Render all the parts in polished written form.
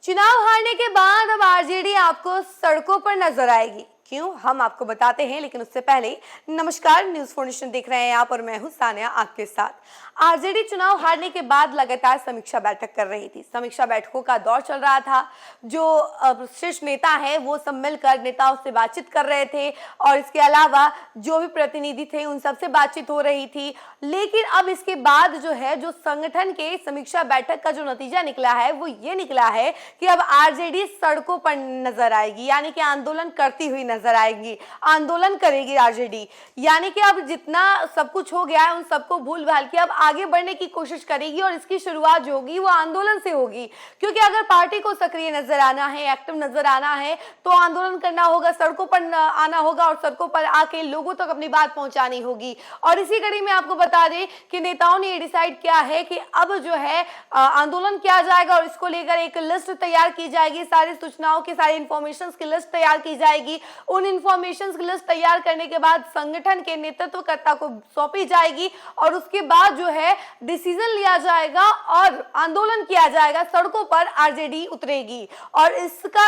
चुनाव हारने के बाद अब आरजेडी आपको सड़कों पर नजर आएगी। क्यों, हम आपको बताते हैं, लेकिन उससे पहले नमस्कार, न्यूज़ 4 नेशन देख रहे हैं आप और मैं हूं सानिया आपके साथ। आरजेडी चुनाव हारने के बाद लगातार समीक्षा बैठक कर रही थी। समीक्षा बैठकों का दौर चल रहा था। जो शीर्ष नेता है वो सब मिलकर नेताओं से बातचीत कर रहे थे और इसके अलावा जो भी प्रतिनिधि थे उन सबसे बातचीत हो रही थी। लेकिन अब इसके बाद जो संगठन के समीक्षा बैठक का जो नतीजा निकला है वो ये निकला है कि अब आरजेडी सड़कों पर नजर आएगी, यानी कि आंदोलन करती हुई नजर आएगी, आंदोलन करेगी आरजेडी। यानी कि अब जितना सब कुछ हो गया है उन सबको भूल भाल के अब आगे बढ़ने की कोशिश करेगी और इसकी शुरुआत जो होगी वो आंदोलन से होगी। क्योंकि अगर पार्टी को सक्रिय नजर आना है, एक्टिव नजर आना है, तो आंदोलन करना होगा, सड़कों पर आना होगा और सड़कों पर आके लोगों तक अपनी बात पहुंचानी होगी। और इसी कड़ी में आपको बता दें कि नेताओं ने ये डिसाइड किया है कि अब जो है आंदोलन किया जाएगा और इसको लेकर एक लिस्ट तैयार की जाएगी, सारी सूचनाओं की, सारी इंफॉर्मेशन की लिस्ट तैयार की जाएगी। उन इंफॉर्मेशन की लिस्ट तैयार करने के बाद संगठन के नेतृत्वकर्ता को सौंपी जाएगी और उसके बाद जो है डिसीजन लिया जाएगा और आंदोलन किया जाएगा, सड़कों पर आरजेडी उतरेगी। और इसका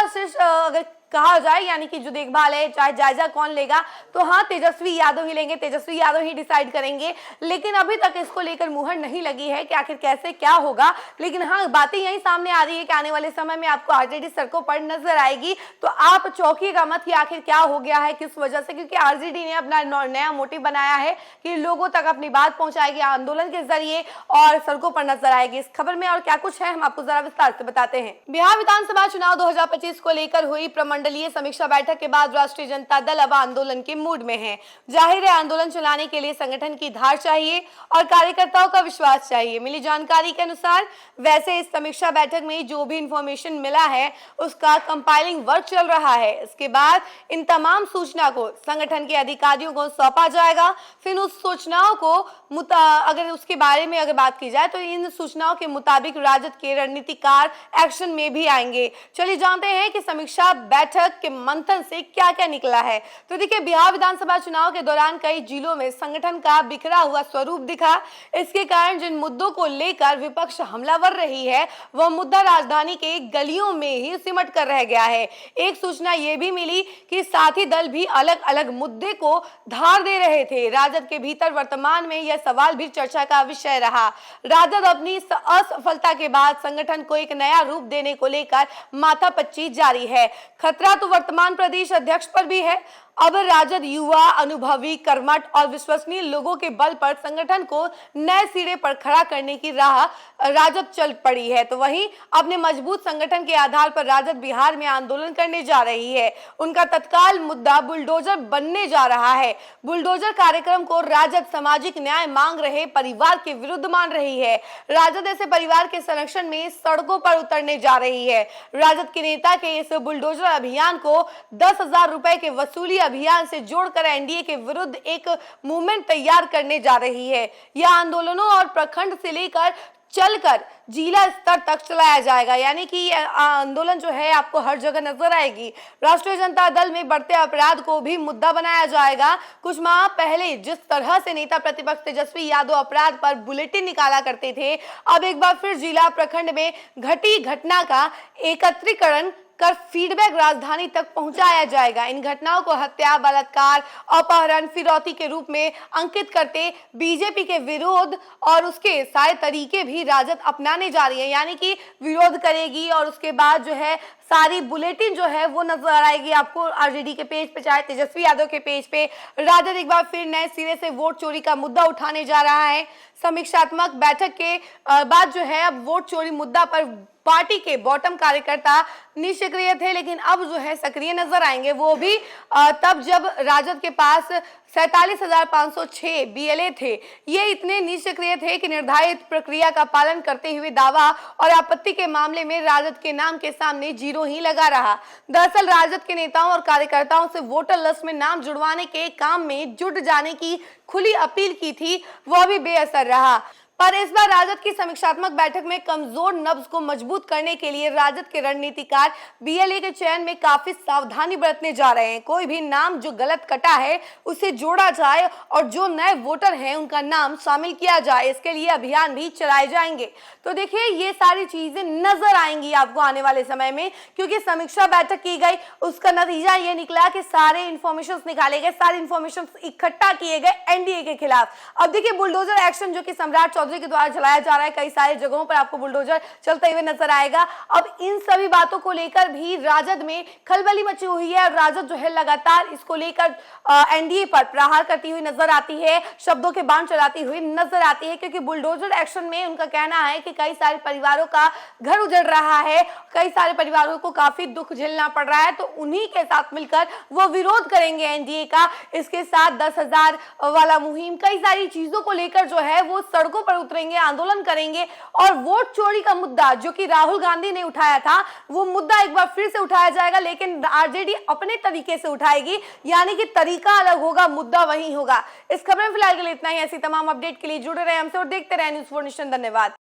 अगर कहा जाए, यानी कि जो देखभाल है, चाहे जायजा कौन लेगा, तो हाँ, तेजस्वी यादव ही लेंगे, तेजस्वी यादव ही डिसाइड करेंगे। लेकिन अभी तक इसको लेकर मुहर नहीं लगी है कि आखिर कैसे क्या होगा। लेकिन हाँ, बातें यही सामने आ रही है कि आने वाले समय में आपको आरजेडी सड़कों पर नजर आएगी। तो आप चौंकिएगा मत कि आखिर क्या हो गया है, किस वजह से, क्योंकि आरजेडी ने अपना नया मोटिव बनाया है कि लोगों तक अपनी बात पहुंचाएगी आंदोलन के जरिए और सड़कों पर नजर आएगी। इस खबर में और क्या कुछ है हम आपको जरा विस्तार से बताते हैं। बिहार विधानसभा चुनाव 2025 को लेकर हुई प्रमंडलीय समीक्षा बैठक के बाद राष्ट्रीय जनता दल अब आंदोलन के मूड में है। जाहिर है, आंदोलन चलाने के लिए संगठन की धार चाहिए और कार्यकर्ताओं का विश्वास चाहिए। मिली जानकारी के अनुसार वैसे इस समीक्षा बैठक में जो भी इंफॉर्मेशन मिला है उसका कंपाइलिंग वर्क चल रहा है। इसके बाद इन तमाम सूचना को संगठन के अधिकारियों को सौंपा जाएगा। फिर उस सूचनाओं को अगर उसके बारे में अगर बात की जाए तो इन सूचनाओं के मुताबिक राजद के रणनीतिकार एक्शन में भी आएंगे। चलिए जानते हैं कि समीक्षा बैठक के मंथन से क्या क्या निकला है। तो देखिए, बिहार विधानसभा चुनाव के दौरान कई जिलों में संगठन का बिखरा हुआ स्वरूप दिखा। इसके कारण जिन मुद्दों को लेकर विपक्ष हमलावर रही है वह मुद्दा राजधानी के गलियों में ही सिमट कर रह गया है। एक सूचना यह भी मिली कि साथी दल भी अलग अलग मुद्दे को धार दे रहे थे। राजद के भीतर वर्तमान में यह सवाल भी चर्चा का विषय रहा। राजद अपनी असफलता के बाद संगठन को एक नया रूप देने को लेकर माथापच्ची जारी है। खतरा तो वर्तमान प्रदेश अध्यक्ष पर भी है। अब राजद युवा, अनुभवी, कर्मठ और विश्वसनीय लोगों के बल पर संगठन को नए सिरे पर खड़ा करने की राह राजद चल पड़ी है। तो वहीं अपने मजबूत संगठन के आधार पर राजद बिहार में आंदोलन करने जा रही है। उनका तत्काल मुद्दा बुलडोजर बनने जा रहा है। बुलडोजर कार्यक्रम को राजद सामाजिक न्याय मांग रहे परिवार के विरुद्ध मान रही है। राजद ऐसे परिवार के संरक्षण में सड़कों पर उतरने जा रही है। राजद के नेता के इस बुलडोजर अभियान को 10,000 रुपए के वसूली अभियान से जोड़कर एनडीए के विरुद्ध एक मूवमेंट तैयार करने जा रही है। यह आंदोलनों और प्रखंड से लेकर चलकर जिला स्तर तक चलाया जाएगा, यानी कि आंदोलन जो है आपको हर जगह नजर आएगी। राष्ट्रीय जनता दल में बढ़ते अपराध को भी मुद्दा बनाया जाएगा। कुछ माह पहले जिस तरह से नेता प्रतिपक्ष तेजस्वी यादव अपराध पर बुलेटिन निकाला करते थे, अब एक बार फिर जिला प्रखंड में घटी घटना का एकत्रीकरण कर फीडबैक राजधानी तक पहुंचाया जाएगा। इन घटनाओं को हत्या, बलात्कार, अपहरण, फिरौती के रूप में अंकित करते बीजेपी के विरोध और उसके सारे तरीके भी राजद अपनाने जा रही है, यानी कि विरोध करेगी और उसके बाद जो है सारी बुलेटिन जो है वो नजर आएगी आपको आरजेडी के पेज पे, चाहे तेजस्वी यादव के पेज पे। राजद एक बार फिर नए सिरे से वोट चोरी का मुद्दा उठाने जा रहा है। समीक्षात्मक बैठक के बाद जो है अब वोट चोरी मुद्दा पर पार्टी के बॉटम कार्यकर्ता निष्क्रिय थे, लेकिन अब जो है सक्रिय नजर आएंगे। वो भी तब जब राजद के पास 47,506 बीएलए थे। ये इतने निष्क्रिय थे कि निर्धारित प्रक्रिया का पालन करते हुए दावा और आपत्ति के मामले में राजद के नाम के सामने जीरो ही लगा रहा। दरअसल राजद के नेताओं और कार्यकर्ताओं से वोटर लिस्ट में नाम जुड़वाने के काम में जुट जाने की खुली अपील की थी, वह भी बेअसर रहा। पर इस बार राजद की समीक्षात्मक बैठक में कमजोर नब्ज को मजबूत करने के लिए राजद के रणनीतिकार बीएलए के चयन में काफी सावधानी बरतने जा रहे हैं। कोई भी नाम जो गलत कटा है उसे जोड़ा जाए और जो नए वोटर हैं उनका नाम शामिल किया जाए। इसके लिए अभियान भी चलाए जाएंगे। तो देखिए ये सारी चीजें नजर आएंगी आपको आने वाले समय में, क्योंकि समीक्षा बैठक की गई, उसका नतीजा ये निकला कि सारे इंफॉर्मेशन निकाले गए, सारे इंफॉर्मेशन इकट्ठा किए गए एनडीए के खिलाफ। अब देखिए बुलडोजर एक्शन जो कि सम्राट चौधरी के द्वारा चलाया जा रहा है, कई सारे जगहों पर आपको बुलडोजर चलते हुए नजर आएगा। अब इन सभी बातों को लेकर भी राजद में खलबली मची हुई है और राजद जो है लगातार इसको लेकर एनडीए पर प्रहार करती हुई नजर आती है, शब्दों के बाण चलाती हुई नजर आती है, क्योंकि बुलडोजर एक्शन में उनका कहना है कि कई सारे परिवारों का घर उजड़ रहा है, कई सारे परिवारों को काफी दुख झेलना पड़ रहा है, तो उन्हीं के साथ मिलकर वो विरोध करेंगे एनडीए का। इसके साथ 10,000 वाला मुहिम, कई सारी चीजों को लेकर जो है वो सड़कों पर उतरेंगे, आंदोलन करेंगे और वोट चोरी का मुद्दा जो कि राहुल गांधी ने उठाया था वो मुद्दा एक बार फिर से उठाया जाएगा, लेकिन आरजेडी अपने तरीके से उठाएगी, यानी कि तरीका अलग होगा, मुद्दा वही होगा। इस खबर में फिलहाल के लिए इतना ही। ऐसी तमाम अपडेट के लिए जुड़े रहे हमसे और देखते रहे न्यूज़ 4 नेशन। धन्यवाद।